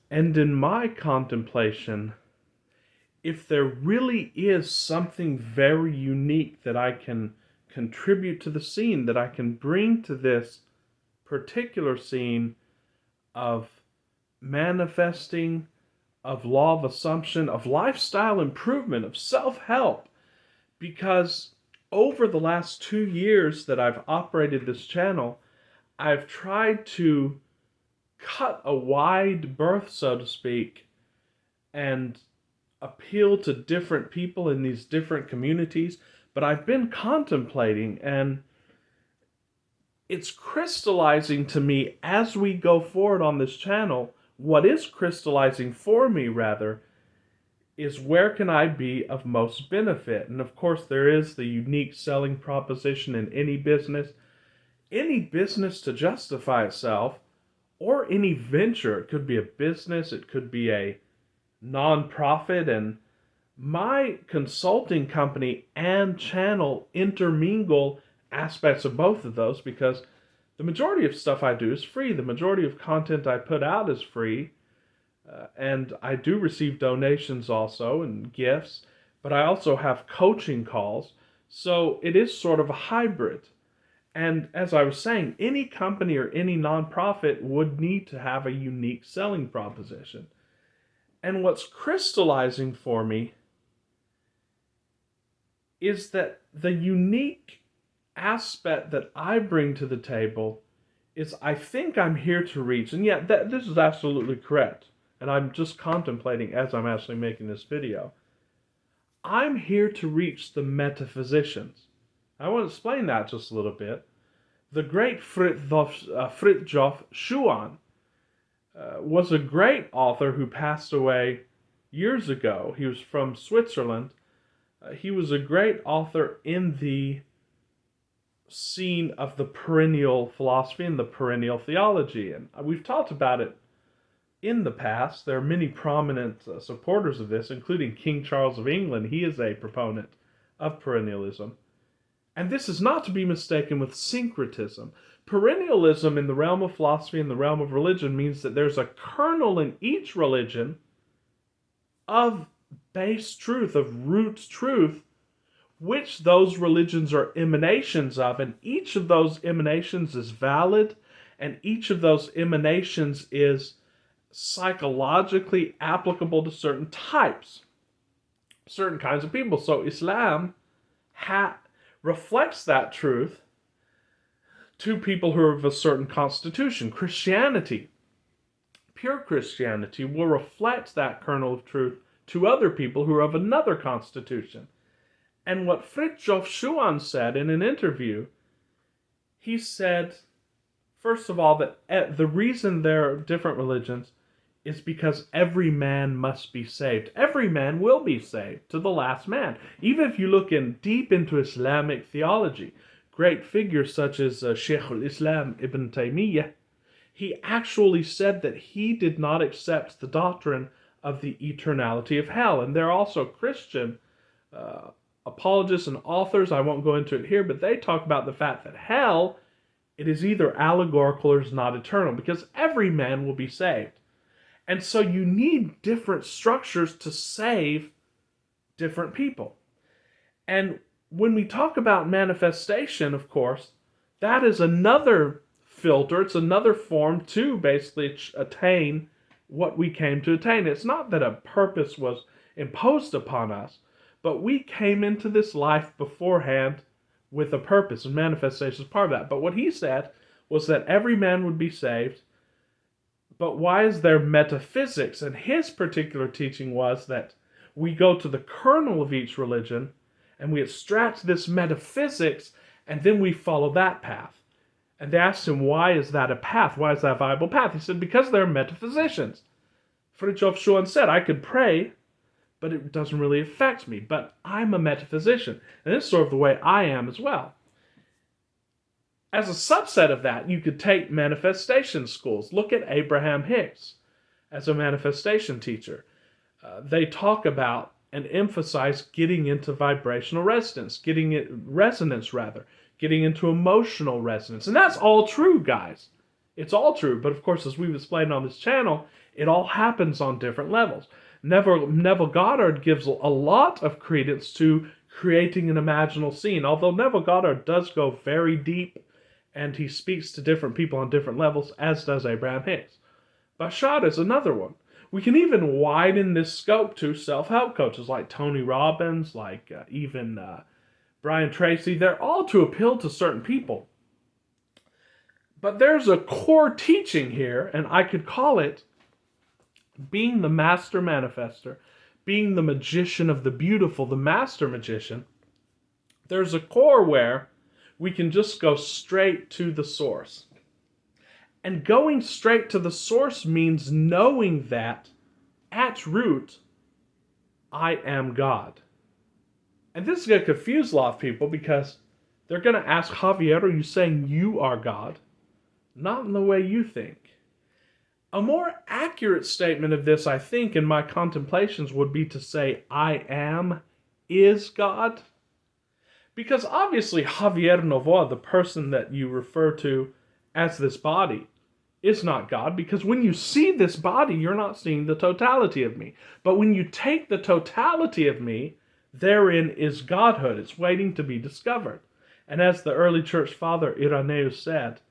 And in my contemplation, if there really is something very unique that I can contribute to the scene, that I can bring to this particular scene of manifesting, of law of assumption, of lifestyle improvement, of self-help, because over the last 2 years that I've operated this channel, I've tried to cut a wide berth, so to speak, and appeal to different people in these different communities. But I've been contemplating, and it's crystallizing to me as we go forward on this channel. What is crystallizing for me, rather, is where can I be of most benefit? And of course, there is the unique selling proposition in any business. Any business to justify itself, or any venture. It could be a business, it could be a nonprofit, and my consulting company and channel intermingle aspects of both of those, because the majority of stuff I do is free. The majority of content I put out is free. And I do receive donations also and gifts, but I also have coaching calls. So it is sort of a hybrid. And as I was saying, any company or any nonprofit would need to have a unique selling proposition. And what's crystallizing for me is that the unique aspect that I bring to the table is I think I'm here to reach, and yet this is absolutely correct, and I'm just contemplating as I'm actually making this video. I'm here to reach the metaphysicians. I want to explain that just a little bit. The great Fridtjof Schuon was a great author who passed away years ago. He was from Switzerland. He was a great author in the scene of the perennial philosophy and the perennial theology. And we've talked about it in the past. There are many prominent supporters of this, including King Charles of England. He is a proponent of perennialism. And this is not to be mistaken with syncretism. Perennialism in the realm of philosophy and the realm of religion means that there's a kernel in each religion of base truth, of root truth, which those religions are emanations of, and each of those emanations is valid, and each of those emanations is psychologically applicable to certain types, certain kinds of people. So Islam reflects that truth to people who are of a certain constitution. Christianity, pure Christianity, will reflect that kernel of truth to other people who are of another constitution. And what Fridtjof Schuon said in an interview, he said, first of all, that the reason there are different religions is because every man must be saved. Every man will be saved to the last man. Even if you look deep into Islamic theology, great figures such as Shaykh al-Islam Ibn Taymiyyah, he actually said that he did not accept the doctrine of the eternality of hell. And there are also Christian apologists and authors, I won't go into it here, but they talk about the fact that hell, it is either allegorical or is not eternal, because every man will be saved. And so you need different structures to save different people. And when we talk about manifestation, of course, that is another filter. It's another form to basically attain what we came to attain. It's not that a purpose was imposed upon us, but we came into this life beforehand with a purpose, and manifestation is part of that. But what he said was that every man would be saved. But why is there metaphysics? And his particular teaching was that we go to the kernel of each religion and we extract this metaphysics, and then we follow that path. And they asked him, why is that a path? Why is that a viable path? He said, because they're metaphysicians. Fridtjof Schuon said, I could pray, but it doesn't really affect me. But I'm a metaphysician. And this is sort of the way I am as well. As a subset of that, you could take manifestation schools. Look at Abraham Hicks as a manifestation teacher. They talk about and emphasize getting into vibrational resonance, getting into emotional resonance. And that's all true, guys. It's all true, but of course, as we've explained on this channel, it all happens on different levels. Neville Goddard gives a lot of credence to creating an imaginal scene, although Neville Goddard does go very deep, and he speaks to different people on different levels, as does Abraham Hicks. Bashad is another one. We can even widen this scope to self-help coaches like Tony Robbins, like even Brian Tracy. They're all to appeal to certain people. But there's a core teaching here, and I could call it being the master manifester, being the magician of the beautiful, the master magician. There's a core where we can just go straight to the source. And going straight to the source means knowing that, at root, I am God. And this is going to confuse a lot of people because they're going to ask, Javier, are you saying you are God? Not in the way you think. A more accurate statement of this, I think, in my contemplations would be to say, I am is God. Because obviously Javier Novoa, the person that you refer to as this body, is not God, because when you see this body, you're not seeing the totality of me. But when you take the totality of me, therein is Godhood. It's waiting to be discovered. And as the early church father Irenaeus said,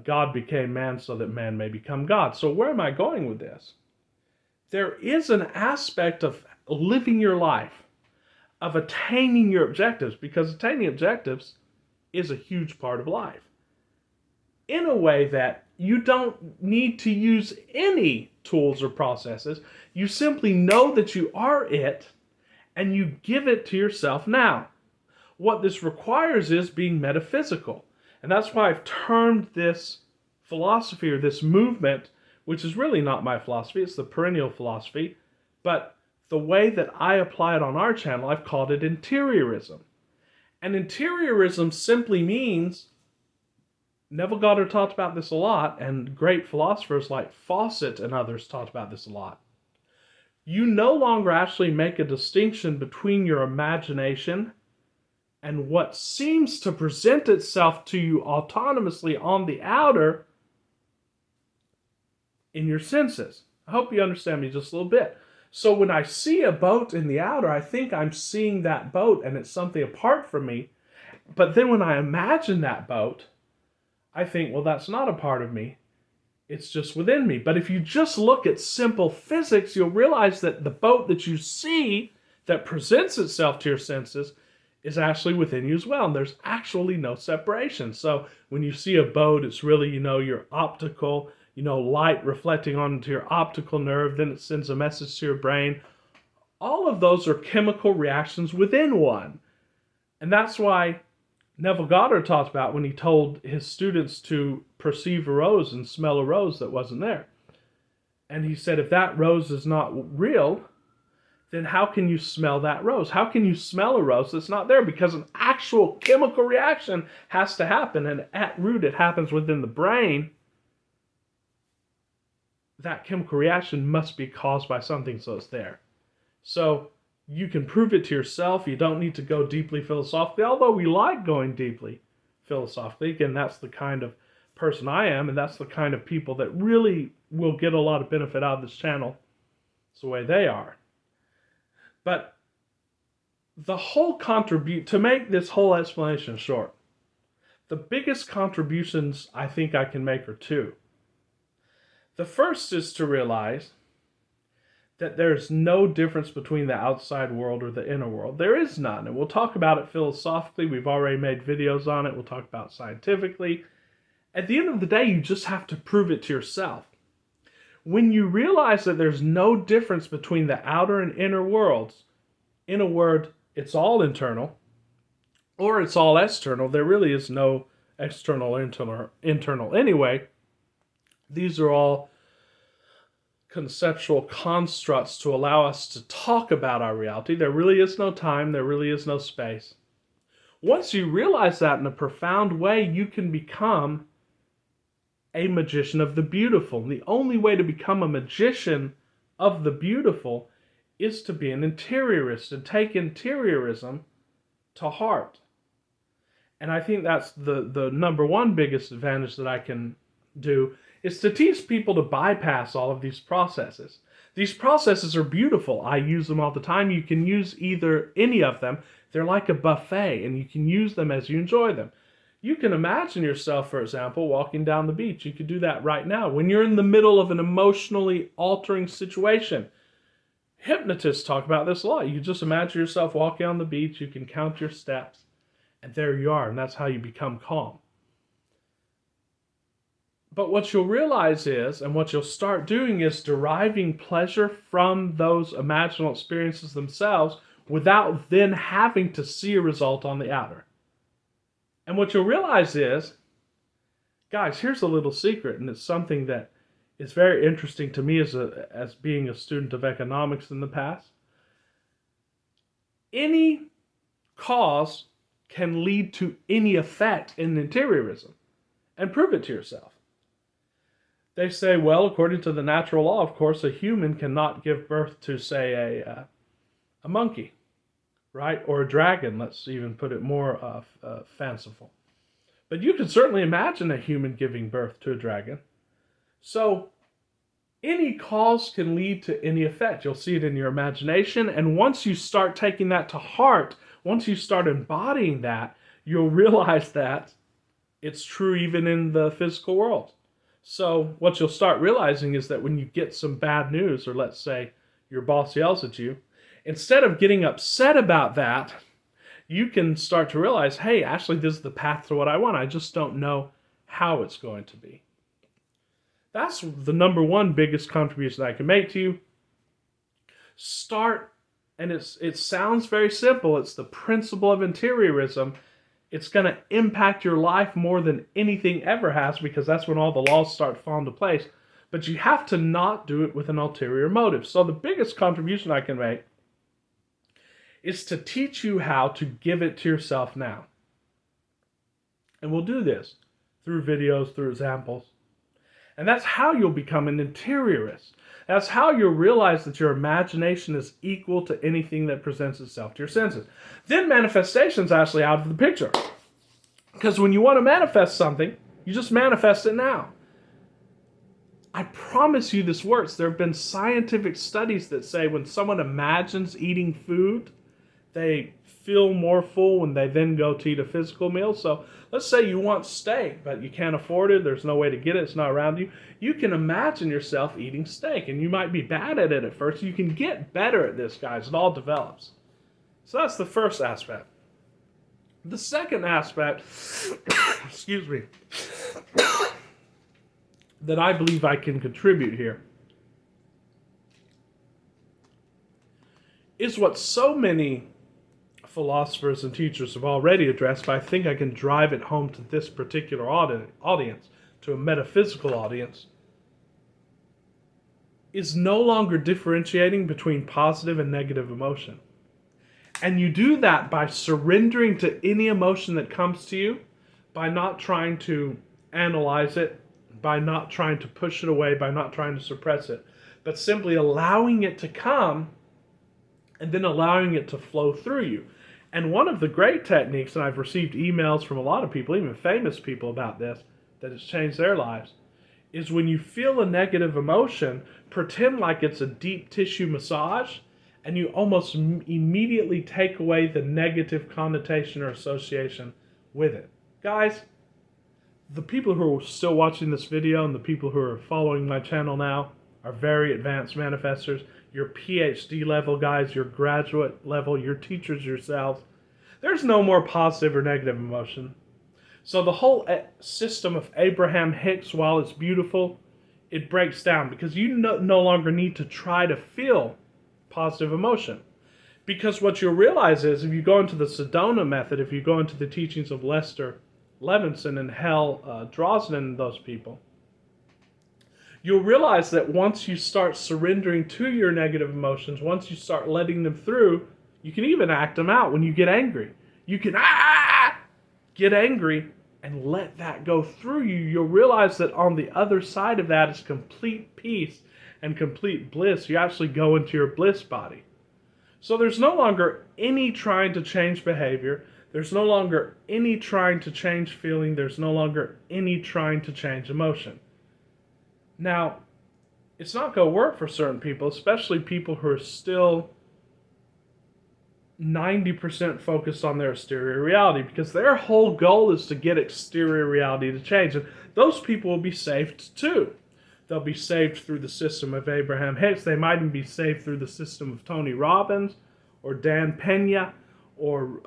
God became man so that man may become God. So where am I going with this? There is an aspect of living your life, of attaining your objectives, because attaining objectives is a huge part of life, in a way that you don't need to use any tools or processes. You simply know that you are it, and you give it to yourself now. What this requires is being metaphysical. And that's why I've termed this philosophy, or this movement, which is really not my philosophy, it's the perennial philosophy, but the way that I apply it on our channel, I've called it interiorism. And interiorism simply means, Neville Goddard talked about this a lot, and great philosophers like Fawcett and others talked about this a lot. You no longer actually make a distinction between your imagination and what seems to present itself to you autonomously on the outer in your senses. I hope you understand me just a little bit. So when I see a boat in the outer, I think I'm seeing that boat and it's something apart from me. But then when I imagine that boat, I think, well, that's not a part of me. It's just within me. But if you just look at simple physics, you'll realize that the boat that you see that presents itself to your senses is actually within you as well. And there's actually no separation. So when you see a boat, it's really, your optical, light reflecting onto your optical nerve. Then it sends a message to your brain. All of those are chemical reactions within one. And that's why Neville Goddard talked about when he told his students to perceive a rose and smell a rose that wasn't there. And he said, if that rose is not real, then how can you smell that rose? How can you smell a rose that's not there? Because an actual chemical reaction has to happen, and at root it happens within the brain. That chemical reaction must be caused by something, so it's there. So you can prove it to yourself. You don't need to go deeply philosophically, although we like going deeply philosophically. Again, that's the kind of person I am, and that's the kind of people that really will get a lot of benefit out of this channel. It's the way they are. But the whole to make this whole explanation short, the biggest contributions I think I can make are two. The first is to realize that there's no difference between the outside world or the inner world. There is none, and we'll talk about it philosophically. We've already made videos on it. We'll talk about it scientifically. At the end of the day, you just have to prove it to yourself. When you realize that there's no difference between the outer and inner worlds, in a word, it's all internal, or it's all external. There really is no external or internal anyway. These are all conceptual constructs to allow us to talk about our reality. There really is no time. There really is no space. Once you realize that in a profound way, you can become a magician of the beautiful. And the only way to become a magician of the beautiful is to be an interiorist and take interiorism to heart. And I think that's the number one biggest advantage that I can do is to teach people to bypass all of these processes. These processes are beautiful. I use them all the time. You can use any of them. They're like a buffet, and you can use them as you enjoy them. You can imagine yourself, for example, walking down the beach. You could do that right now. When you're in the middle of an emotionally altering situation, hypnotists talk about this a lot. You just imagine yourself walking on the beach. You can count your steps, and there you are, and that's how you become calm. But what you'll realize is, and what you'll start doing is deriving pleasure from those imaginal experiences themselves without then having to see a result on the outer. And what you'll realize is, guys, here's a little secret, and it's something that is very interesting to me as being a student of economics in the past. Any cause can lead to any effect in interiorism, and prove it to yourself. They say, well, according to the natural law, of course, a human cannot give birth to, say, a monkey, right? Or a dragon, let's even put it more fanciful. But you can certainly imagine a human giving birth to a dragon. So any cause can lead to any effect. You'll see it in your imagination. And once you start taking that to heart, once you start embodying that, you'll realize that it's true even in the physical world. So what you'll start realizing is that when you get some bad news, or let's say your boss yells at you, instead of getting upset about that, you can start to realize, hey, actually, this is the path to what I want. I just don't know how it's going to be. That's the number one biggest contribution I can make to you. Start, and it sounds very simple. It's the principle of interiorism. It's going to impact your life more than anything ever has, because that's when all the laws start falling into place. But you have to not do it with an ulterior motive. So the biggest contribution I can make is to teach you how to give it to yourself now. And we'll do this through videos, through examples. And that's how you'll become an interiorist. That's how you'll realize that your imagination is equal to anything that presents itself to your senses. Then manifestation's actually out of the picture. Because when you want to manifest something, you just manifest it now. I promise you this works. There have been scientific studies that say when someone imagines eating food, they feel more full when they then go to eat a physical meal. So let's say you want steak, but you can't afford it. There's no way to get it. It's not around you. You can imagine yourself eating steak, and you might be bad at it at first. You can get better at this, guys. It all develops. So that's the first aspect. The second aspect, excuse me, that I believe I can contribute here is what so many philosophers and teachers have already addressed, but I think I can drive it home to this particular audience, to a metaphysical audience, is no longer differentiating between positive and negative emotion. And you do that by surrendering to any emotion that comes to you, by not trying to analyze it, by not trying to push it away, by not trying to suppress it, but simply allowing it to come and then allowing it to flow through you. And one of the great techniques, and I've received emails from a lot of people, even famous people about this, that has changed their lives, is when you feel a negative emotion, pretend like it's a deep tissue massage, and you almost immediately take away the negative connotation or association with it. Guys, the people who are still watching this video and the people who are following my channel now are very advanced manifestors. Your PhD level guys, your graduate level, your teachers yourselves. There's no more positive or negative emotion. So the whole system of Abraham Hicks, while it's beautiful, it breaks down because you no longer need to try to feel positive emotion. Because what you'll realize is if you go into the Sedona method, if you go into the teachings of Lester Levinson and Hal Drosnin and those people, you'll realize that once you start surrendering to your negative emotions, once you start letting them through, you can even act them out when you get angry. You can get angry and let that go through you. You'll realize that on the other side of that is complete peace and complete bliss. You actually go into your bliss body. So there's no longer any trying to change behavior. There's no longer any trying to change feeling. There's no longer any trying to change emotion. Now, it's not going to work for certain people, especially people who are still 90% focused on their exterior reality, because their whole goal is to get exterior reality to change. And those people will be saved too. They'll be saved through the system of Abraham Hicks. They might even be saved through the system of Tony Robbins or Dan Pena or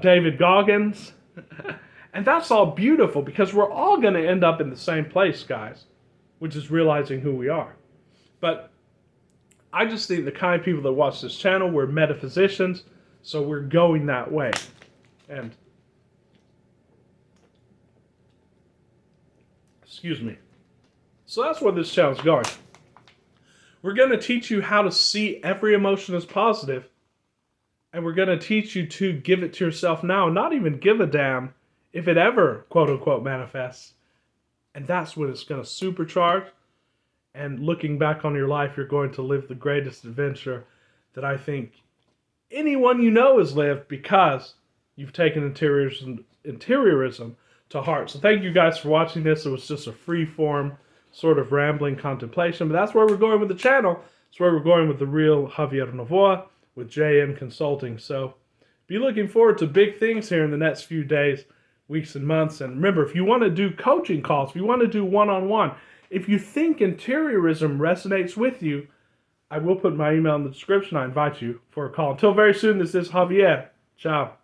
David Goggins. And that's all beautiful, because we're all going to end up in the same place, guys, which is realizing who we are. But I just think the kind of people that watch this channel, we're metaphysicians, so we're going that way. And, excuse me. So that's where this channel's going. We're going to teach you how to see every emotion as positive, and we're going to teach you to give it to yourself now, not even give a damn if it ever, quote-unquote, manifests. And that's when it's going to supercharge. And looking back on your life, you're going to live the greatest adventure that I think anyone you know has lived, because you've taken interiorism to heart. So thank you guys for watching this. It was just a free-form sort of rambling contemplation. But that's where we're going with the channel. That's where we're going with the real Javier Novoa with JM Consulting. So be looking forward to big things here in the next few days, weeks and months. And remember, if you want to do coaching calls, if you want to do one-on-one, if you think interiorism resonates with you, I will put my email in the description. I invite you for a call. Until very soon, this is Javier. Ciao.